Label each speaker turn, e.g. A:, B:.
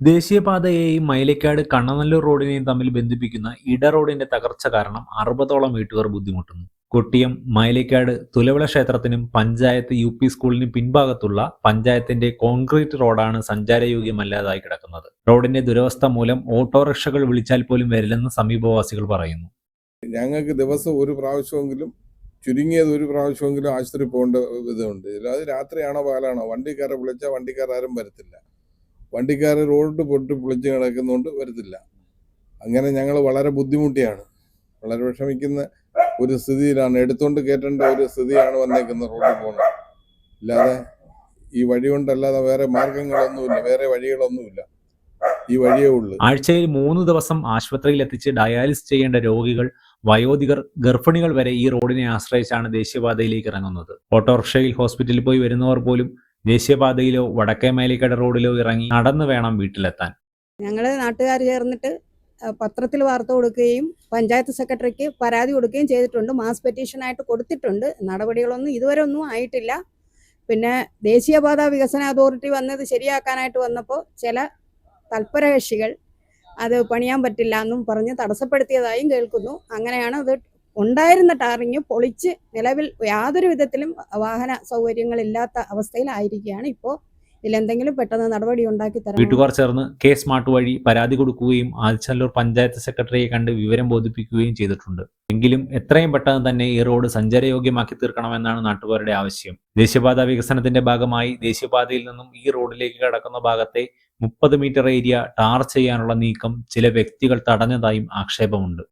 A: ദേശീയപാതയെയും മൈലക്കാട് കണ്ണനല്ലൂർ റോഡിനെയും തമ്മിൽ ബന്ധിപ്പിക്കുന്ന ഇട റോഡിന്റെ തകർച്ച കാരണം 60ഓളം വീട്ടുകാർ ബുദ്ധിമുട്ടുന്നു. കൊട്ടിയം മൈലക്കാട് തുലവിള ക്ഷേത്രത്തിനും പഞ്ചായത്ത് യു.പി. സ്കൂളിനും പിൻഭാഗത്തുള്ള പഞ്ചായത്തിന്റെ കോൺക്രീറ്റ് റോഡാണ് സഞ്ചാരയോഗ്യമല്ലാതായി കിടക്കുന്നത്. റോഡിന്റെ ദുരവസ്ഥ മൂലം ഓട്ടോറിക്ഷകൾ വിളിച്ചാൽ പോലും വരില്ലെന്ന് സമീപവാസികൾ പറയുന്നു.
B: ഞങ്ങൾക്ക് ദിവസം ഒരു പ്രാവശ്യമെങ്കിലും, ചുരുങ്ങിയത് ഒരു പ്രാവശ്യമെങ്കിലും ആശുപത്രി പോകേണ്ട ഇതുണ്ട്. അത് രാത്രിയാണോ പകലാണോ, വണ്ടിക്കാരെ വിളിച്ചാൽ വണ്ടിക്കാരും വരത്തില്ല. വണ്ടിക്കാർ റോഡ് പൊട്ടി പൊളിച്ച് കിടക്കുന്നതുകൊണ്ട് വരത്തില്ല. അങ്ങനെ ഞങ്ങൾ വളരെ ബുദ്ധിമുട്ടിയാണ്, വളരെ വിഷമിക്കുന്ന ഒരു സ്ഥിതിയിലാണ്. എടുത്തുകൊണ്ട് കയറ്റേണ്ട ഒരു സ്ഥിതിയാണ് വന്നേക്കുന്നത്. റോഡിൽ പോകണം ഇല്ലാതെ ഈ വഴി കൊണ്ടല്ലാതെ വേറെ മാർഗങ്ങളൊന്നുമില്ല, വേറെ വഴികളൊന്നുമില്ല. ഈ വഴിയേ ഉള്ളൂ.
A: ആഴ്ചയിൽ 3 ദിവസം ആശുപത്രിയിൽ എത്തിച്ച് ഡയാലിസിസ് ചെയ്യേണ്ട രോഗികൾ, വയോധികർ, ഗർഭിണികൾ വരെ ഈ റോഡിനെ ആശ്രയിച്ചാണ് ദേശീയപാതയിലേക്ക് ഇറങ്ങുന്നത്. ഓട്ടോറിക്ഷയിൽ ഹോസ്പിറ്റലിൽ പോയി വരുന്നവർ പോലും ദേശീയപാതയിലോ വടക്കേ മൈലക്കാട് റോഡിലോ ഇറങ്ങി നടന്നു വേണം വീട്ടിലെത്താൻ.
C: ഞങ്ങൾ നാട്ടുകാർ ചേർന്നിട്ട് പത്രത്തിൽ വാർത്ത കൊടുക്കുകയും പഞ്ചായത്ത് സെക്രട്ടറിക്ക് പരാതി കൊടുക്കുകയും ചെയ്തിട്ടുണ്ട്. മാസ് പെറ്റീഷനായിട്ട് കൊടുത്തിട്ടുണ്ട്. നടപടികളൊന്നും ഇതുവരെ ഒന്നും ആയിട്ടില്ല. പിന്നെ ദേശീയപാത വികസന അതോറിറ്റി വന്നത് ശരിയാക്കാനായിട്ട് വന്നപ്പോൾ ചില തൽപരകക്ഷികൾ അത് പണിയാൻ പറ്റില്ല എന്നും പറഞ്ഞ് തടസ്സപ്പെടുത്തിയതായും കേൾക്കുന്നു. അങ്ങനെയാണ് അത് ഉണ്ടായിരുന്ന ടാറിങ് പൊളിച്ച് നിലവിൽ യാതൊരു വിധത്തിലും വാഹന സൗകര്യങ്ങളില്ലാത്ത അവസ്ഥയിലായിരിക്കുകയാണ്. ഇപ്പോൾ ഇതിലെന്തെങ്കിലും പെട്ടെന്ന് നടപടി ഉണ്ടാക്കി തരാം.
A: വീട്ടുകാർ ചേർന്ന് കെ സ്മാർട്ട് വഴി പരാതി കൊടുക്കുകയും ആദിച്ചനല്ലൂർ പഞ്ചായത്ത് സെക്രട്ടറിയെ കണ്ട് വിവരം ബോധിപ്പിക്കുകയും ചെയ്തിട്ടുണ്ട്. എങ്കിലും എത്രയും പെട്ടെന്ന് തന്നെ ഈ റോഡ് സഞ്ചാരയോഗ്യമാക്കി തീർക്കണമെന്നാണ് നാട്ടുകാരുടെ ആവശ്യം. ദേശീയപാത വികസനത്തിന്റെ ഭാഗമായി ദേശീയപാതയിൽ നിന്നും ഈ റോഡിലേക്ക് കടക്കുന്ന ഭാഗത്തെ 30 മീറ്റർ ഏരിയ ടാർ ചെയ്യാനുള്ള നീക്കം ചില വ്യക്തികൾ തടഞ്ഞതായും ആക്ഷേപമുണ്ട്.